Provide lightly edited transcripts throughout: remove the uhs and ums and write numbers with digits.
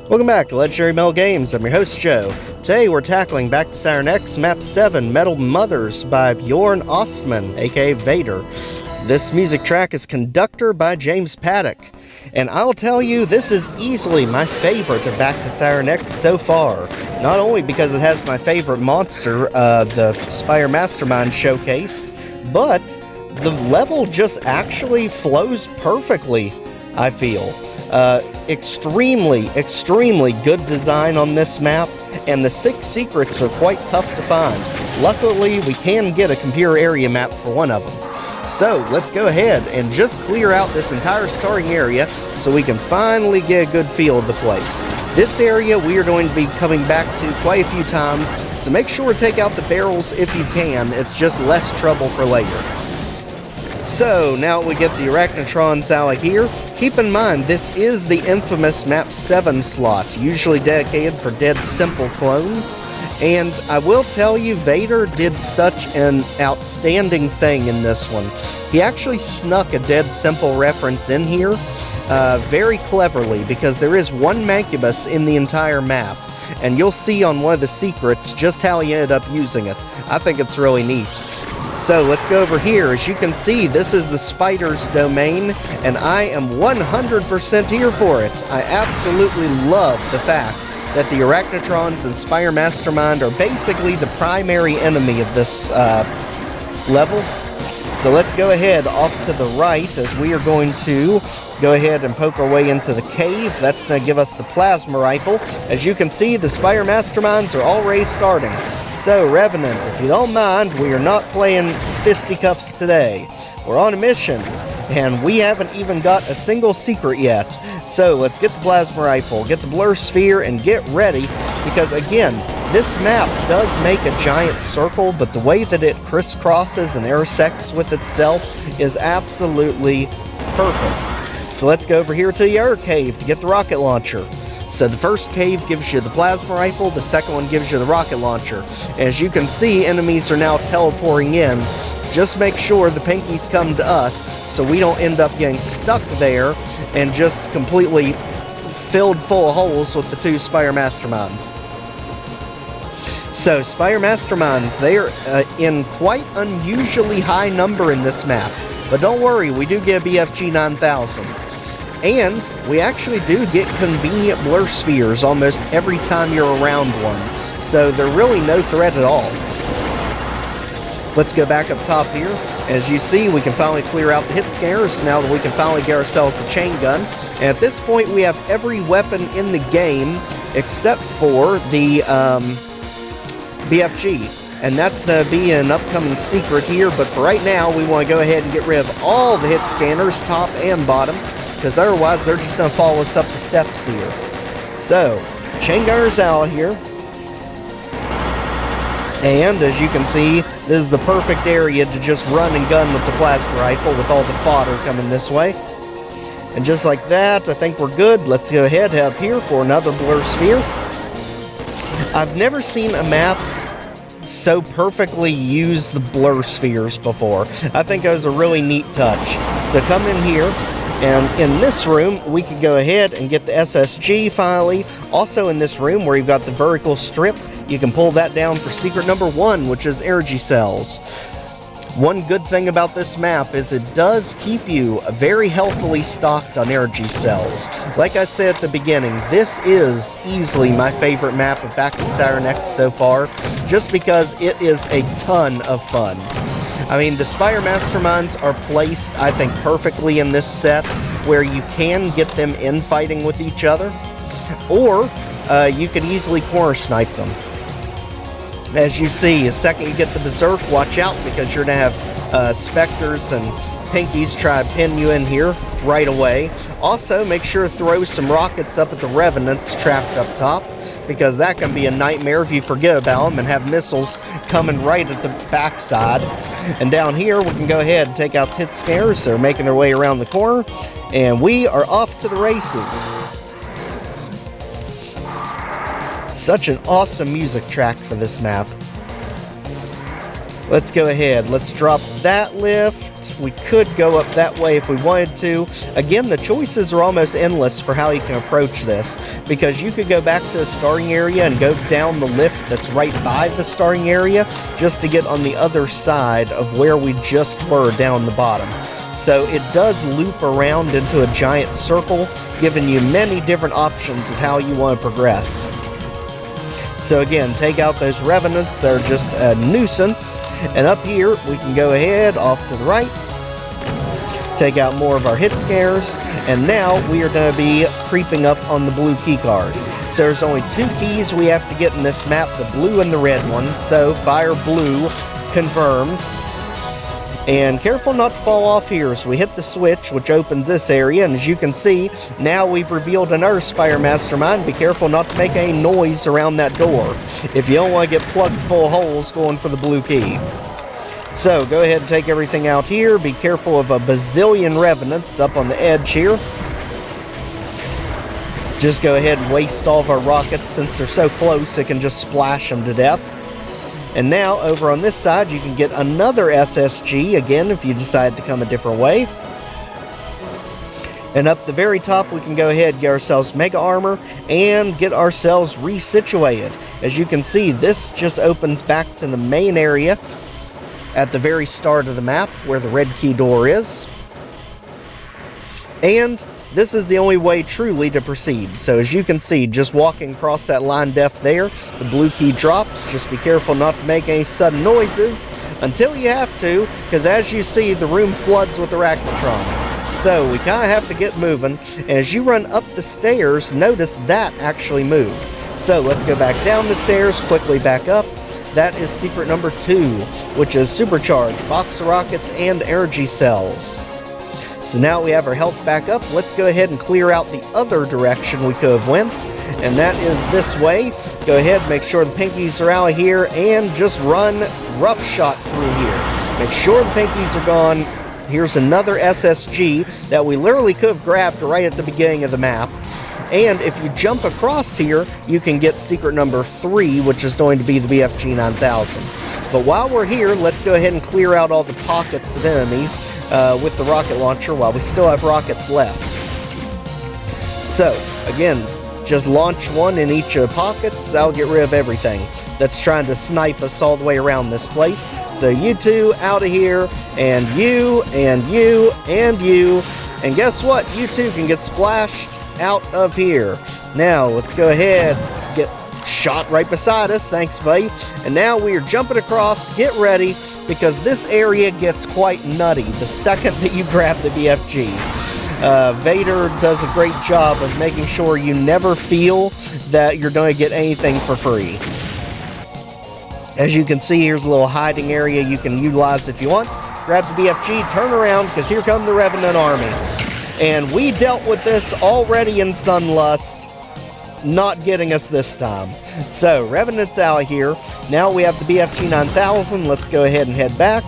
Welcome back to Legendary Metal Games. I'm your host, Joe. Today we're tackling back to Saturn X Map 7 Metal Mothers by Björn Ostmann, aka Vader. This music track is Conductor by James Paddock. And I'll tell you, this is easily my favorite of Back to Saturn X so far. Not only because it has my favorite monster, the Spire Mastermind showcased, but the level just actually flows perfectly, I feel. Extremely good design on this map, and the 6 secrets are quite tough to find. Luckily, we can get a computer area map for one of them. So, let's go ahead and just clear out this entire starting area so we can finally get a good feel of the place. This area we are going to be coming back to quite a few times, so make sure to take out the barrels if you can. It's just less trouble for later. So, now we get the Arachnotrons out of here. Keep in mind, this is the infamous Map 7 slot, usually dedicated for dead simple clones. And I will tell you, Vader did such an outstanding thing in this one. He actually snuck a dead simple reference in here very cleverly, because there is one Mancubus in the entire map. And you'll see on one of the secrets just how he ended up using it. I think it's really neat. So let's go over here. As you can see, this is the spider's domain, and I am 100% here for it. I absolutely love the fact that the Arachnotrons and Spire Mastermind are basically the primary enemy of this level. So let's go ahead off to the right, as we are going to go ahead and poke our way into the cave. That's going to give us the plasma rifle. As you can see, the Spire Masterminds are already starting. So, Revenant, if you don't mind, we are not playing fisticuffs today. We're on a mission, and we haven't even got a single secret yet. So, let's get the plasma rifle, get the blur sphere, and get ready, because again, this map does make a giant circle, but the way that it crisscrosses and intersects with itself is absolutely perfect. So let's go over here to the other cave to get the rocket launcher. So the first cave gives you the plasma rifle, the second one gives you the rocket launcher. As you can see, enemies are now teleporting in. Just make sure the pinkies come to us so we don't end up getting stuck there and just completely filled full of holes with the 2 Spire Masterminds. So, Spire Masterminds, they are in quite unusually high number in this map. But don't worry, we do get a BFG 9000. And we actually do get convenient blur spheres almost every time you're around one. So they're really no threat at all. Let's go back up top here. As you see, we can finally clear out the hit scanners now that we can finally get ourselves a chain gun. And at this point, we have every weapon in the game except for the BFG. And that's going to be an upcoming secret here, but for right now, we want to go ahead and get rid of all the hit scanners, top and bottom, because otherwise they're just going to follow us up the steps here. So, chain gunner's out here. And as you can see, this is the perfect area to just run and gun with the plasma rifle with all the fodder coming this way. And just like that, I think we're good. Let's go ahead, head up here for another blur sphere. I've never seen a map so perfectly use the blur spheres before. I think that was a really neat touch. So come in here, and in this room we can go ahead and get the SSG finally. Also in this room where you've got the vertical strip, you can pull that down for secret number 1, which is energy cells. One good thing about this map is it does keep you very healthily stocked on energy cells. Like I said at the beginning, this is easily my favorite map of Back to Saturn X so far, just because it is a ton of fun. I mean, the Spire Masterminds are placed, I think, perfectly in this set, where you can get them infighting with each other, or you can easily corner snipe them. As you see, the second you get the Berserk, watch out, because you're going to have Spectres and Pinkies try to pin you in here right away. Also, make sure to throw some rockets up at the Revenants trapped up top, because that can be a nightmare if you forget about them and have missiles coming right at the backside. And down here, we can go ahead and take out hit scanners. They're making their way around the corner, and we are off to the races. Such an awesome music track for this map. Let's go ahead. Let's drop that lift. We could go up that way if we wanted to. Again, the choices are almost endless for how you can approach this, because you could go back to the starting area and go down the lift that's right by the starting area just to get on the other side of where we just were down the bottom. So it does loop around into a giant circle, giving you many different options of how you want to progress. So again, take out those revenants, they're just a nuisance. And up here, we can go ahead off to the right, take out more of our hit scares, and now we are going to be creeping up on the blue key card. So there's only 2 keys we have to get in this map, the blue and the red one, so fire blue, confirmed. And careful not to fall off here, so we hit the switch, which opens this area, and as you can see, now we've revealed an Earthspire Mastermind. Be careful not to make any noise around that door, if you don't want to get plugged full of holes going for the blue key. So, go ahead and take everything out here. Be careful of a bazillion revenants up on the edge here. Just go ahead and waste all of our rockets. Since they're so close, it can just splash them to death. And now, over on this side, you can get another SSG, again, if you decide to come a different way. And up the very top, we can go ahead and get ourselves Mega Armor and get ourselves resituated. As you can see, this just opens back to the main area at the very start of the map, where the red key door is. And this is the only way truly to proceed. So as you can see, just walking across that line depth there, the blue key drops. Just be careful not to make any sudden noises until you have to, because as you see, the room floods with arachnotrons. So we kind of have to get moving. And as you run up the stairs, notice that actually moved. So let's go back down the stairs, quickly back up. That is secret number 2, which is supercharged box of rockets and energy cells. So now we have our health back up. Let's go ahead and clear out the other direction we could have went, and that is this way. Go ahead, make sure the pinkies are out of here, and just run roughshod through here. Make sure the pinkies are gone. Here's another SSG that we literally could have grabbed right at the beginning of the map. And if you jump across here, you can get secret number 3, which is going to be the BFG 9000. But while we're here, let's go ahead and clear out all the pockets of enemies with the rocket launcher while we still have rockets left. So, again, just launch one in each of the pockets. That'll get rid of everything that's trying to snipe us all the way around this place. So you two out of here, and you, and you, and you. And guess what? You two can get splashed out of here. Now, let's go ahead, get shot right beside us. Thanks, buddy. And now we are jumping across. Get ready, because this area gets quite nutty the second that you grab the BFG. Vader does a great job of making sure you never feel that you're going to get anything for free. As you can see, here's a little hiding area you can utilize if you want. Grab the BFG, turn around, because here come the Revenant Army. And we dealt with this already in Sunlust, not getting us this time. So, Revenant's out here. Now we have the BFG 9000. Let's go ahead and head back.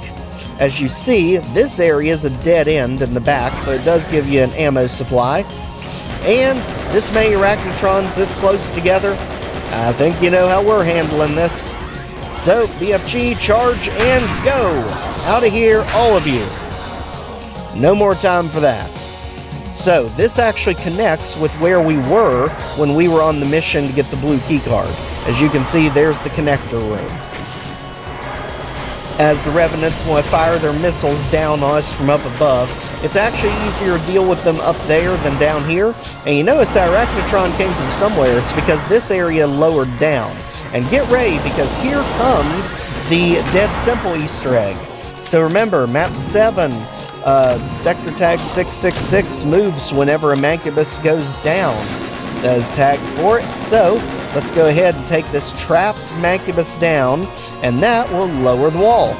As you see, this area is a dead end in the back, but it does give you an ammo supply. And this many Arachnotrons this close together, I think you know how we're handling this. So, BFG, charge and go! Out of here, all of you. No more time for that. So, this actually connects with where we were when we were on the mission to get the blue keycard. As you can see, there's the connector room. As the Revenants want to fire their missiles down on us from up above, it's actually easier to deal with them up there than down here. And you notice that Arachnotron came from somewhere. It's because this area lowered down. And get ready, because here comes the Dead Simple Easter egg. So remember, Map 7... sector tag 666 moves whenever a Mancubus goes down. That is tagged for it. So, let's go ahead and take this trapped Mancubus down, and that will lower the wall.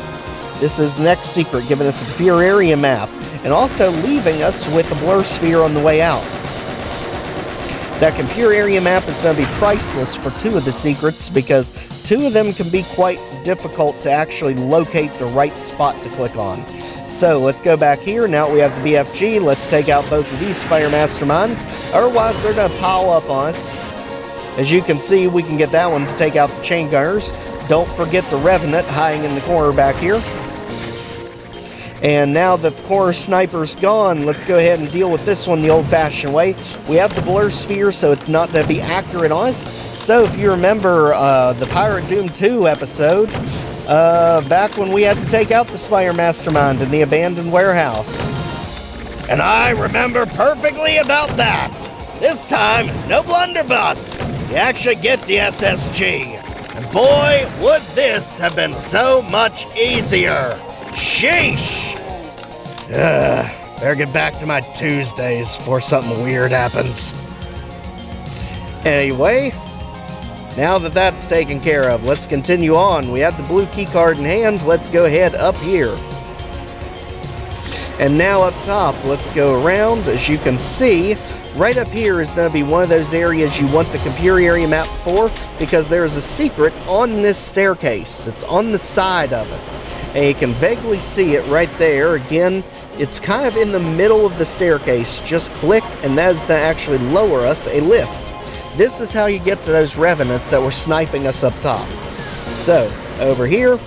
This is the next secret, giving us a pure area map, and also leaving us with a blur sphere on the way out. That pure area map is going to be priceless for 2 of the secrets, because 2 of them can be quite difficult to actually locate the right spot to click on. So let's go back here. Now we have the BFG. Let's take out both of these Spire Masterminds. Otherwise, they're going to pile up on us. As you can see, we can get that one to take out the chain gunners. Don't forget the Revenant hiding in the corner back here. And now that the corner sniper's gone, let's go ahead and deal with this one the old-fashioned way. We have the blur sphere, so it's not going to be accurate on us. So if you remember the Pirate Doom 2 episode, back when we had to take out the Spire Mastermind in the abandoned warehouse. And I remember perfectly about that. This time, no blunderbuss. You actually get the SSG. And boy, would this have been so much easier. Sheesh! Better get back to my Tuesdays before something weird happens. Anyway, now that that's taken care of, let's continue on. We have the blue key card in hand. Let's go ahead up here. And now up top, let's go around. As you can see, right up here is going to be one of those areas you want the computer area map for, because there's a secret on this staircase. It's on the side of it. And you can vaguely see it right there. Again, it's kind of in the middle of the staircase. Just click, and that is to actually lower us a lift. This is how you get to those revenants that were sniping us up top. So, over here,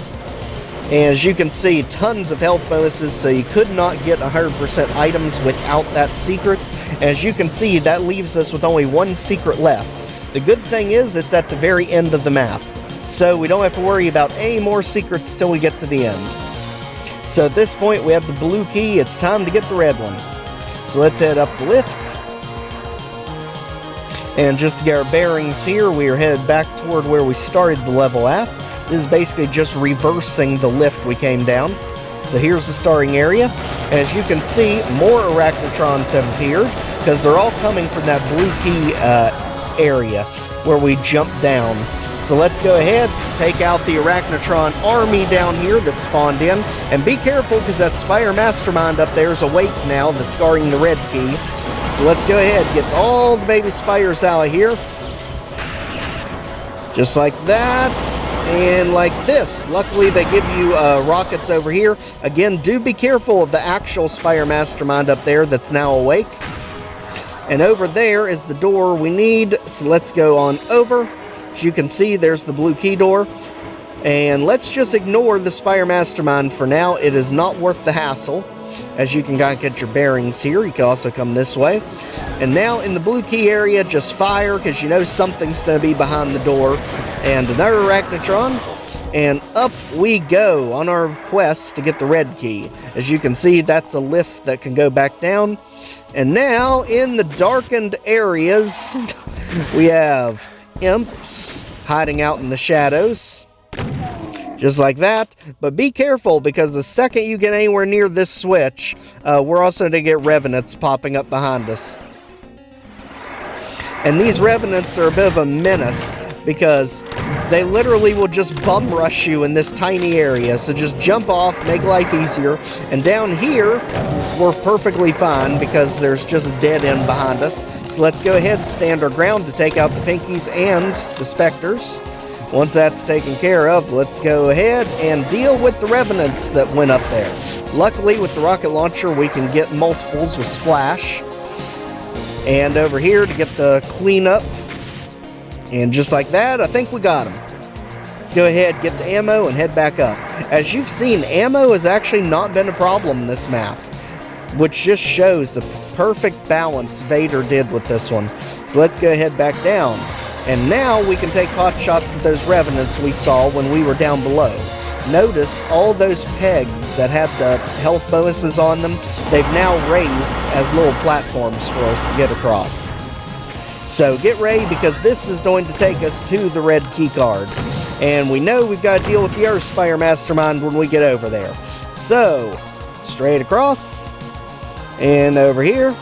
and as you can see, tons of health bonuses, so you could not get 100% items without that secret. As you can see, that leaves us with only one secret left. The good thing is, it's at the very end of the map. So we don't have to worry about any more secrets till we get to the end. So at this point, we have the blue key. It's time to get the red one. So let's head up the lift. And just to get our bearings here, we are headed back toward where we started the level at. This is basically just reversing the lift we came down. So here's the starting area. And as you can see, more Arachnotrons have appeared, because they're all coming from that blue key area where we jumped down. So let's go ahead, take out the Arachnotron army down here that spawned in. And be careful, because that Spire Mastermind up there is awake now that's guarding the red key. So let's go ahead, get all the baby Spires out of here. Just like that, and like this. Luckily, they give you rockets over here. Again, do be careful of the actual Spire Mastermind up there that's now awake. And over there is the door we need, so let's go on over. As you can see, there's the blue key door. And let's just ignore the Spire Mastermind for now. It is not worth the hassle. As you can kind of get your bearings here, you can also come this way. And now in the blue key area, just fire, because you know something's going to be behind the door. And another Arachnotron. And up we go on our quest to get the red key. As you can see, that's a lift that can go back down. And now in the darkened areas, we have imps hiding out in the shadows. Just like that. But be careful, because the second you get anywhere near this switch, we're also going to get revenants popping up behind us. And these revenants are a bit of a menace, because they literally will just bum rush you in this tiny area. So just jump off, make life easier. And down here, we're perfectly fine, because there's just a dead end behind us. So let's go ahead and stand our ground to take out the pinkies and the specters. Once that's taken care of, let's go ahead and deal with the revenants that went up there. Luckily, with the rocket launcher, we can get multiples with splash. And over here to get the cleanup. And just like that, I think we got them. Let's go ahead, get the ammo, and head back up. As you've seen, ammo has actually not been a problem in this map, which just shows the perfect balance Vader did with this one. So let's go ahead back down. And now we can take pot shots at those revenants we saw when we were down below. Notice all those pegs that had the health bonuses on them, they've now raised as little platforms for us to get across. So get ready, because this is going to take us to the red key card. And we know we've got to deal with the Earth Spire Mastermind when we get over there. So, straight across, and over here,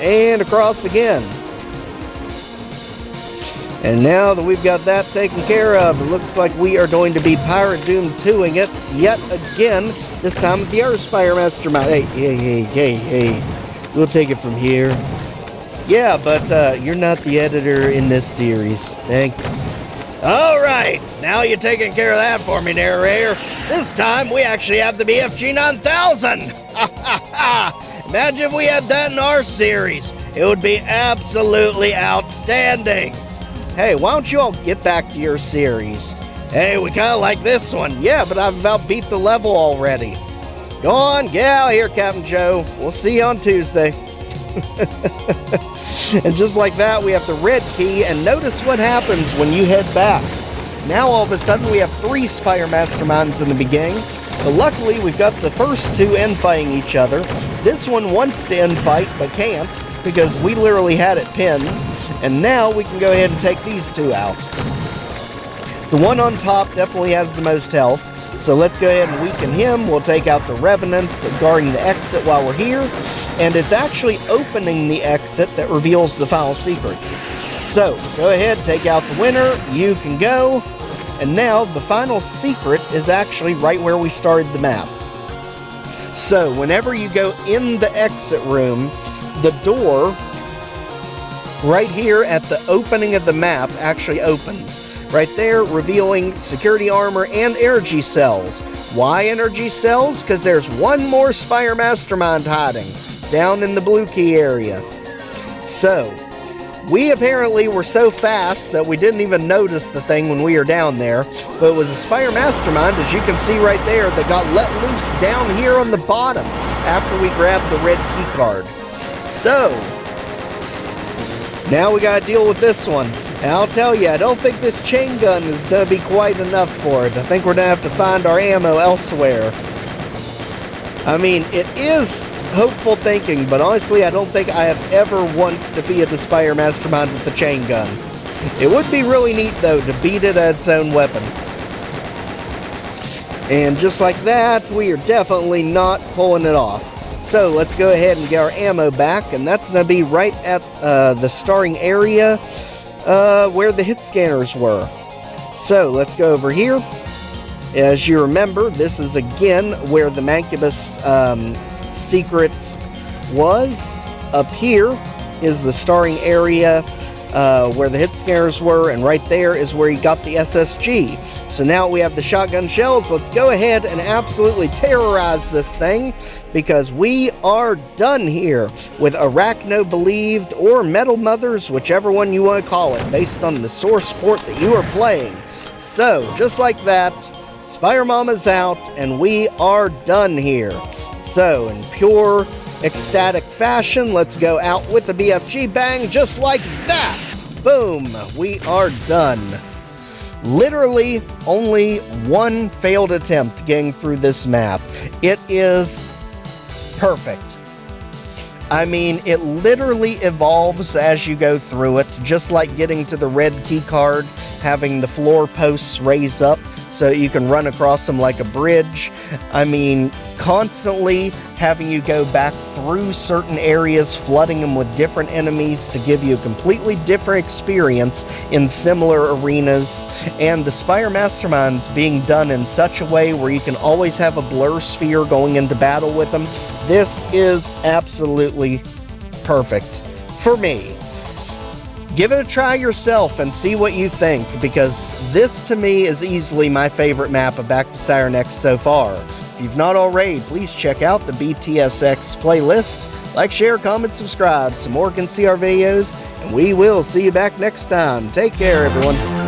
and across again. And now that we've got that taken care of, it looks like we are going to be Pirate Doom 2ing it yet again, this time with the Earth Spire Mastermind. Hey, we'll take it from here. Yeah, but you're not the editor in this series. Thanks. Alright, now you're taking care of that for me, narrator. This time we actually have the BFG 9000. Imagine if we had that in our series. It would be absolutely outstanding. Hey, why don't you all get back to your series? Hey, we kind of like this one. Yeah, but I've about beat the level already. Go on, get out here, Captain Joe. We'll see you on Tuesday. And just like that, we have the red key, and notice what happens when you head back. Now all of a sudden we have 3 Spire Masterminds in the beginning, but luckily we've got the first 2 infighting each other. This one wants to infight, but can't, because we literally had it pinned, and now we can go ahead and take these 2 out. The one on top definitely has the most health, so let's go ahead and weaken him. We'll take out the Revenant, guarding the exit while we're here, and it's actually opening the exit that reveals the final secret. So, go ahead, take out the winner, you can go, and now the final secret is actually right where we started the map. So, whenever you go in the exit room, the door right here at the opening of the map actually opens. Right there, revealing security armor and energy cells. Why energy cells? Because there's one more Spire Mastermind hiding down in the blue key area. So, we apparently were so fast that we didn't even notice the thing when we were down there, but it was a Spire Mastermind, as you can see right there, that got let loose down here on the bottom after we grabbed the red key card. So, now we gotta deal with this one. And I'll tell you, I don't think this chain gun is gonna be quite enough for it. I think we're gonna have to find our ammo elsewhere. I mean, it is hopeful thinking, but honestly, I don't think I have ever once defeated the Spire Mastermind with the chain gun. It would be really neat, though, to beat it at its own weapon. And just like that, we are definitely not pulling it off. So, let's go ahead and get our ammo back, and that's going to be right at the starting area where the hit scanners were. So, let's go over here. As you remember, this is again where the Mancubus secret was. Up here is the starting area where the hit scanners were, and right there is where you got the SSG. So now we have the shotgun shells. Let's go ahead and absolutely terrorize this thing, because we are done here with Arachnobeliever or Metal Mothers, whichever one you want to call it, based on the source port that you are playing. So, just like that, Spire Mama's out, and we are done here. So, in pure ecstatic fashion, let's go out with the BFG bang, just like that! Boom! We are done. Literally, only one failed attempt getting through this map. It is perfect. I mean, it literally evolves as you go through it, just like getting to the red key card, having the floor posts raise up so you can run across them like a bridge. I mean, constantly having you go back through certain areas, flooding them with different enemies to give you a completely different experience in similar arenas, and the Spire Masterminds being done in such a way where you can always have a blur sphere going into battle with them. This is absolutely perfect for me. Give it a try yourself and see what you think, because this to me is easily my favorite map of Back to Saturn X so far. If you've not already, please check out the BTSX playlist. Like, share, comment, subscribe so more can see our videos, and we will see you back next time. Take care, everyone.